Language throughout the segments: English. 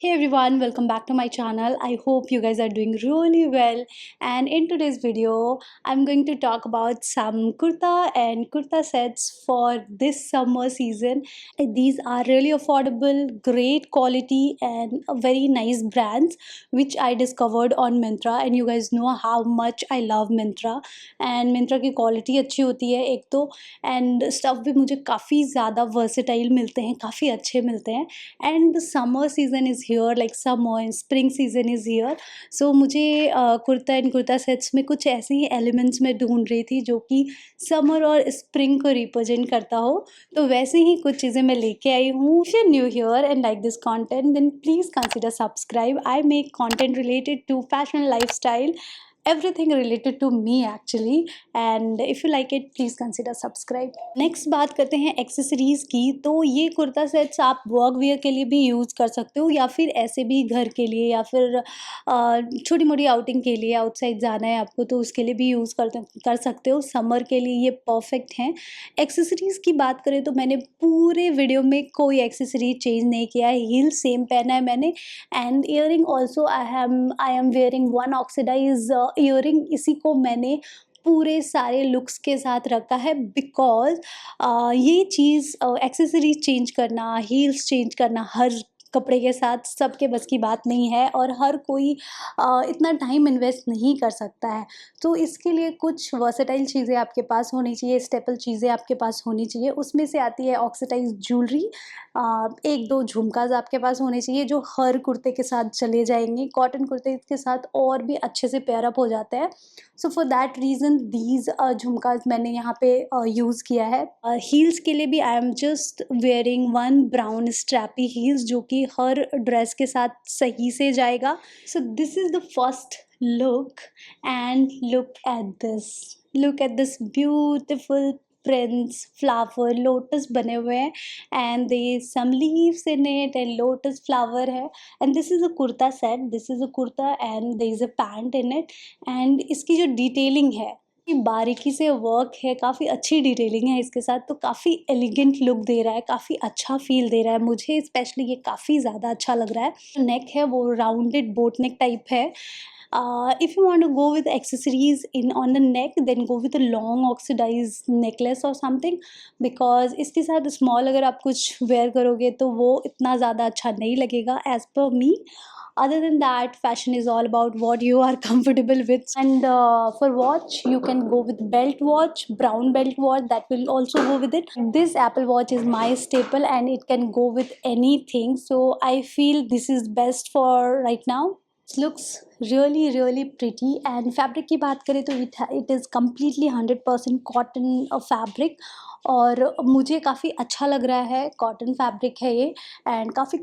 Hey everyone, welcome back to my channel. I hope you guys are doing really well. And in today's video, I'm going to talk about some kurta and kurta sets for this summer season. These are really affordable, great quality, and a very nice brands which I discovered on Myntra. And you guys know how much I love Myntra. And Myntra की quality अच्छी होती है एक तो, and stuff भी मुझे काफ़ी ज़्यादा versatile मिलते हैं, काफ़ी अच्छे मिलते हैं. And the summer season is here, like summer and spring season is here. So मुझे कुर्ता एंड कुर्ता सेट्स में कुछ ऐसे ही एलिमेंट्स मैं ढूंढ रही थी जो कि समर और स्प्रिंग को रिप्रेजेंट करता हो. तो वैसे ही कुछ चीज़ें मैं लेके आई हूँ. If you new here and like this content then please consider subscribe. I make content related to fashion, lifestyle, everything related to me actually, and if you like it please consider subscribe. Next बात करते हैं accessories की. तो ये kurta sets आप work where के लिए भी यूज़ कर सकते हो या फिर ऐसे भी घर के लिए या फिर छोटी मोटी आउटिंग के लिए, आउटसाइड जाना है आपको तो उसके लिए भी यूज़ कर सकते हो. समर के लिए ये परफेक्ट हैं. एक्सेसरीज़ की बात करें तो मैंने पूरे वीडियो में कोई एक्सेसरी चेंज नहीं किया है. हील सेम पहना है मैंने, and earring also I am wearing one oxidise earring. इसी को मैंने पूरे सारे लुक्स के साथ रखा है बिकॉज ये चीज़ एक्सेसरीज चेंज करना, हील्स चेंज करना हर कपड़े के साथ सबके बस की बात नहीं है और हर कोई इतना टाइम इन्वेस्ट नहीं कर सकता है. तो इसके लिए कुछ वर्सेटाइल चीज़ें आपके पास होनी चाहिए, स्टेपल चीज़ें आपके पास होनी चाहिए. उसमें से आती है ऑक्सीडाइज ज्वेलरी. एक दो झुमकाज आपके पास होने चाहिए जो हर कुर्ते के साथ चले जाएंगे. कॉटन कुर्ते के साथ और भी अच्छे से पेयर अप हो जाते हैं. So for that reason these jhumkas मैंने यहाँ पे यूज़ किया है. हील्स के लिए भी I am just wearing one brown strappy heels जो कि हर ड्रेस के साथ सही से जाएगा. So this is the first look, and look at this beautiful prints, flower, lotus बने हुए हैं, and there is some leaves in it and lotus flower है. and this is a kurta set, this is a kurta and there is a pant in it. and इसकी जो detailing है बारीकी से work है, काफ़ी अच्छी डिटेलिंग है इसके साथ, तो काफ़ी एलिगेंट लुक दे रहा है, काफ़ी अच्छा फील दे रहा है. मुझे स्पेशली ये काफ़ी ज़्यादा अच्छा लग रहा है. नेक है वो राउंडेड बोट नेक टाइप है. If you want to go with accessories in on the neck then go with a long oxidized necklace or something, because इसके साथ स्मॉल अगर आप कुछ वेयर करोगे तो वो इतना ज़्यादा अच्छा नहीं लगेगा as per me. Other than that, fashion is all about what you are comfortable with. And for watch you can go with belt watch, brown belt watch, that will also go with it. This Apple Watch is my staple and it can go with anything, so I feel this is best for right now. Looks really pretty. and fabric की बात करें तो it is completely 100% cotton fabric, और मुझे काफ़ी अच्छा लग रहा है. कॉटन फैब्रिक है ये एंड काफ़ी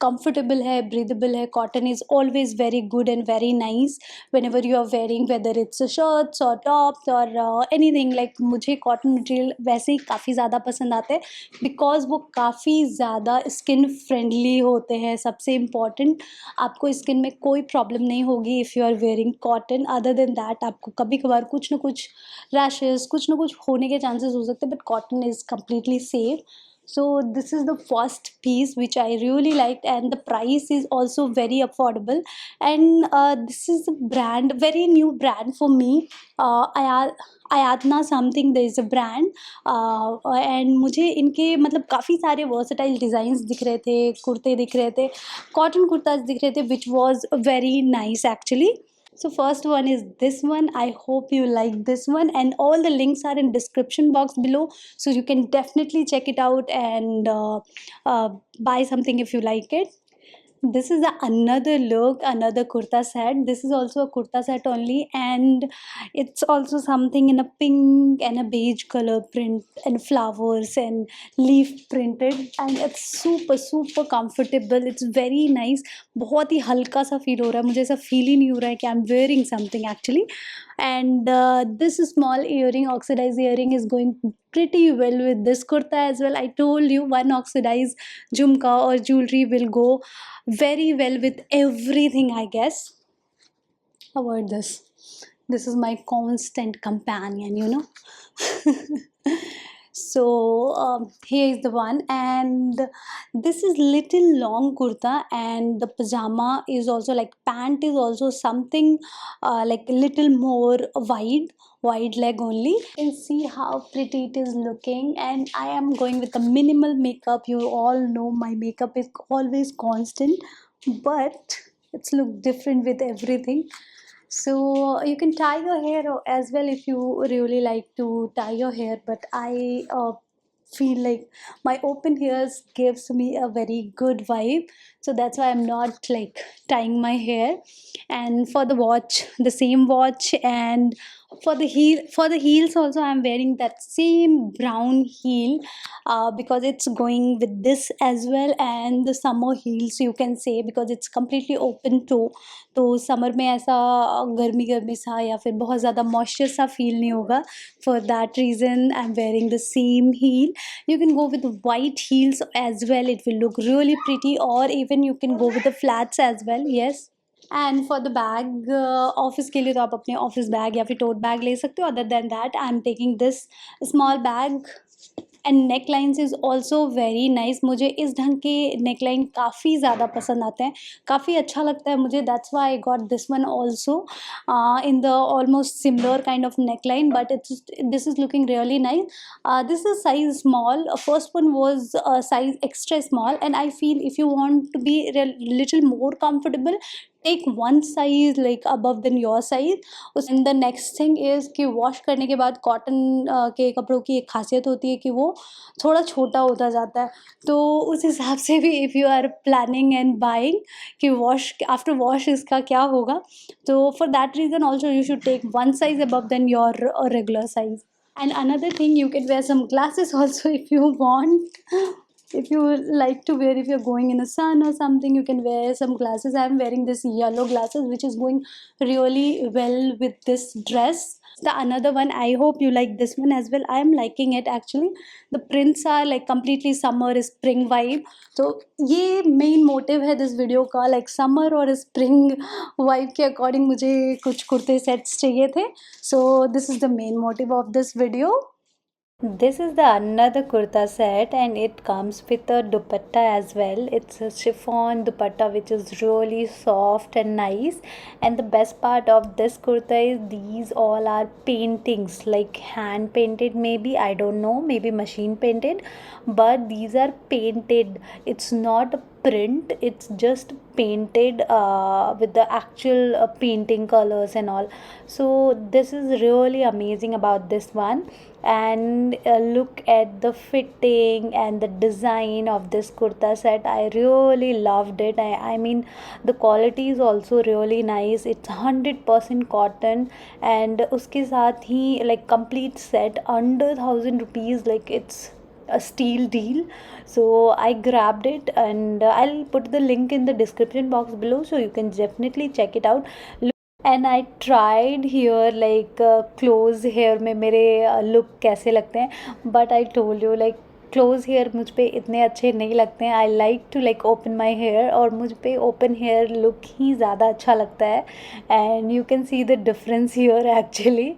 comfortable है, breathable है. Cotton is always very good and very nice whenever you are wearing, whether it's shirts or tops or anything. like मुझे कॉटन मटेरियल वैसे ही काफ़ी ज़्यादा पसंद आते हैं बिकॉज वो काफ़ी ज़्यादा स्किन फ्रेंडली होते हैं. सबसे इम्पॉर्टेंट, आपको स्किन में कोई प्रॉब्लम नहीं होगी if you are wearing cotton. Other than that आपको कभी कभार कुछ ना कुछ रैशेस, कुछ ना कुछ होने के चांसेस हो सकते हैं, but cotton is completely safe. So this is the first piece which I really liked, and the price is also very affordable. and this is a brand, very new brand for me. Ayatna something, there is a brand. and मुझे इनके मतलब काफ़ी सारे versatile designs दिख रहे थे, कुर्ते दिख रहे थे, cotton कुर्ताज दिख रहे थे, which was very nice actually. So first one is this one. I hope you like this one, and all the links are in description box below, so you can definitely check it out and buy something if you like it. This is another look, another kurta set. This is also a kurta set only, and it's also something in a pink and a beige color print and flowers and leaf printed, and it's super comfortable. It's very nice. बहुत ही हल्का सा feel हो रहा है, मुझे ऐसा feel ही नहीं हो रहा है कि आई am wearing something actually. and this small earring, oxidized earring, is going pretty well with this kurta as well. I told you one oxidized jhumka or jewelry will go very well with everything, I guess. Avoid this is my constant companion, So here is the one, and this is little long kurta, and the pajama is also like, pant is also something like little more wide leg only. You can see how pretty it is looking, and I am going with the minimal makeup. You all know my makeup is always constant, but it's look different with everything. So you can tie your hair as well if you really like to tie your hair, but I feel like my open ears gives me a very good vibe, so that's why I'm not like tying my hair. And for the watch, the same watch, and for the heels also I'm wearing that same brown heel, because it's going with this as well, and the summer heels you can say, because it's completely open toe. तो summer में ऐसा गर्मी गर्मी सा या फिर बहुत ज़्यादा मॉइस्चर सा फील नहीं होगा. For that reason I am wearing the same heel. You can go with white heels as well, it will look really pretty, or even you can go with the flats as well. Yes. And for the bag, office के लिए तो आप अपने office bag या फिर tote bag ले सकते हो. Other than that I am taking this small bag. And neck lines is also very nice. मुझे इस ढंग के नेक लाइन काफ़ी ज़्यादा पसंद आते हैं, काफ़ी अच्छा लगता है मुझे. That's why I got this one also in the almost similar kind of neckline, but this is looking really nice. This is size small. First one was size extra small, and I feel if you want to be little more comfortable, take one size like above than your size. And the next thing is कि wash करने के बाद cotton के कपड़ों की एक खासियत होती है कि वो थोड़ा छोटा होता जाता है. तो उस हिसाब से भी if you are planning and buying कि वॉश आफ्टर वॉश इसका क्या होगा, so for that reason also you should take one size above than your regular size. And another thing, you can wear some glasses also if you want. If you like to wear, if you're going in the sun or something, you can wear some glasses. I'm wearing this yellow glasses which is going really well with this dress. The another one, I hope you like this one as well. I am liking it actually. The prints are like completely summer spring vibe. तो ये main motive है this video का, like summer और spring vibe के according मुझे कुछ कुर्ते sets चाहिए थे. So this is the main motive of this video. This is the another kurta set, and it comes with a dupatta as well. It's a chiffon dupatta which is really soft and nice. And the best part of this kurta is these all are paintings, like hand painted, maybe, I don't know, maybe machine painted, but these are painted. It's not a print, it's just painted with the actual painting colors and all. So this is really amazing about this one. And look at the fitting and the design of this kurta set. I really loved it. I mean, the quality is also really nice. It's 100% cotton, and उसके साथ ही like complete set under 1,000 rupees, like it's a steal deal. So I grabbed it, and I'll put the link in the description box below, so you can definitely check it out. And I tried hair like close hair में मेरे look कैसे लगते हैं, but I told you like close hair मुझ पे इतने अच्छे नहीं लगते हैं. I like to like open my hair, और मुझ पे ओपन हेयर लुक ही ज़्यादा अच्छा लगता है. And you can see the difference here actually.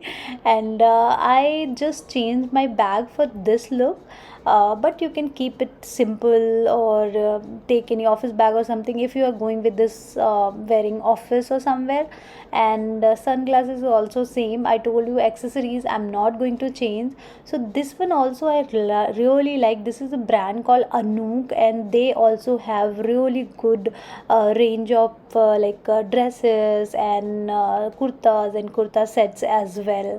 And I just change my bag for this look. But you can keep it simple, or take any office bag or something if you are going with this wearing office or somewhere. And sunglasses also same. I told you accessories I'm not going to change. So this one also I really like. This is a brand called Anook, and they also have really good range of dresses and kurtas and kurta sets as well.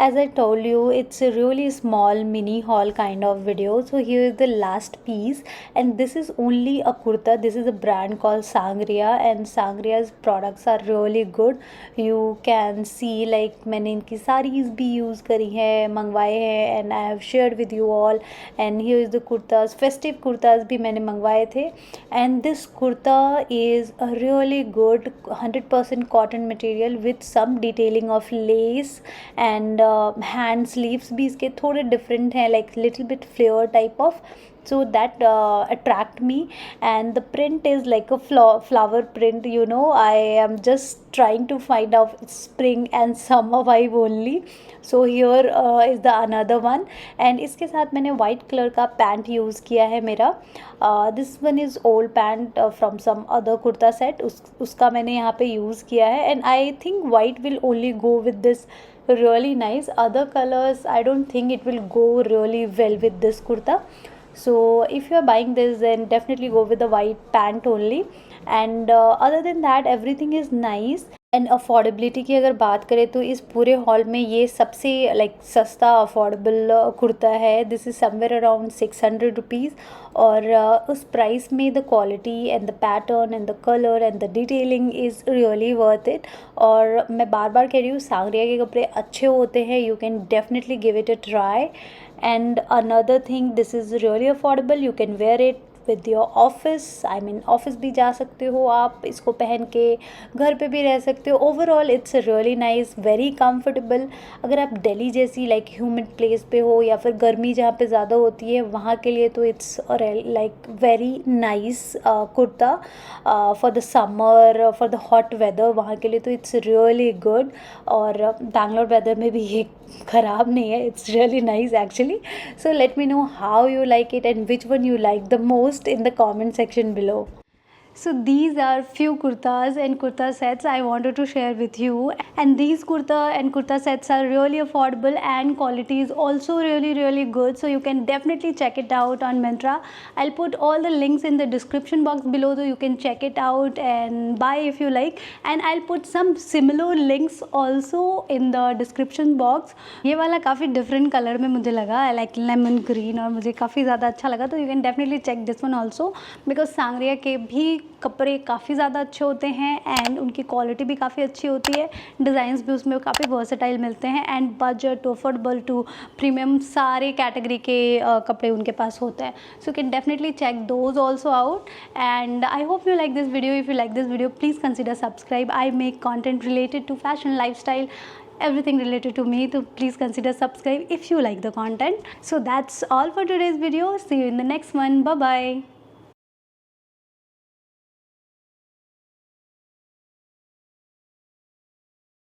As I told you, it's a really small mini haul kind of video. So here is the last piece, and this is only a kurta. This is a brand called Sangria, and Sangria's products are really good. You can see like मैंने इनकी sarees भी use करी है, मंगवाए हैं, and I have shared with you all. And here is the kurtas, festive kurtas भी मैंने मंगवाए थे. And this kurta is a really good 100% cotton material with some detailing of lace, and hand sleeves भी इसके थोड़े different हैं, like little bit flare type of. so that attract me. And the print is like a flower print, you know. I am just trying to find out spring and summer vibe only. so here is the another one. and इसके साथ मैंने white color का pant use किया है मेरा. This one is old pant from some other kurta set, उसका मैंने यहाँ पे यूज़ किया है. And I think white will only go with this really nice. Other colors I don't think it will go really well with this kurta. so if you are buying this, then definitely go with the white pant only. and other than that everything is nice. And affordability की अगर बात करें तो इस पूरे hall में ये सबसे लाइक सस्ता अफोर्डेबल कुर्ता है. This is somewhere around 600 rupees. और उस प्राइस में the quality and the pattern and the colour and the detailing is really worth it. और मैं बार बार कह रही हूँ, सांगरिया के कपड़े अच्छे होते हैं. You can definitely give it a try. And another thing, this is really affordable. You can wear it with your office. I mean office भी जा सकते हो आप इसको पहन के, घर पे भी रह सकते हो. Overall it's really nice, very comfortable. अगर आप दिल्ली जैसी लाइक ह्यूमिड प्लेस पे हो या फिर गर्मी जहाँ पे ज़्यादा होती है वहाँ के लिए तो it's like very nice kurta. For the summer, for the hot weather, वहाँ के लिए तो इट्स रियली गुड. और बैंगलोर वेदर में भी ये ख़राब नहीं है. It's really nice actually. so let me know how you like it and which one you like the most in the comment section below. So these are few kurtas and kurta sets I wanted to share with you. And these kurta and kurta sets are really affordable and quality is also really good. So you can definitely check it out on Myntra. I'll put all the links in the description box below so you can check it out and buy if you like. And I'll put some similar links also in the description box. ये वाला काफ़ी different color में मुझे लगा, like lemon green, और मुझे काफ़ी ज़्यादा अच्छा लगा. तो you can definitely check this one also because sangria के भी कपड़े काफ़ी ज़्यादा अच्छे होते हैं एंड उनकी क्वालिटी भी काफ़ी अच्छी होती है. डिज़ाइंस भी उसमें काफ़ी वर्सेटाइल मिलते हैं and budget to affordable to premium सारे कैटेगरी के कपड़े उनके पास होते हैं. So you can definitely check those also out. And I hope you like this video. If you like this video please consider subscribe. I make content related to fashion, lifestyle, everything related to me, so please consider subscribe if you like the content. So that's all for today's video. See you in the next one. Bye bye.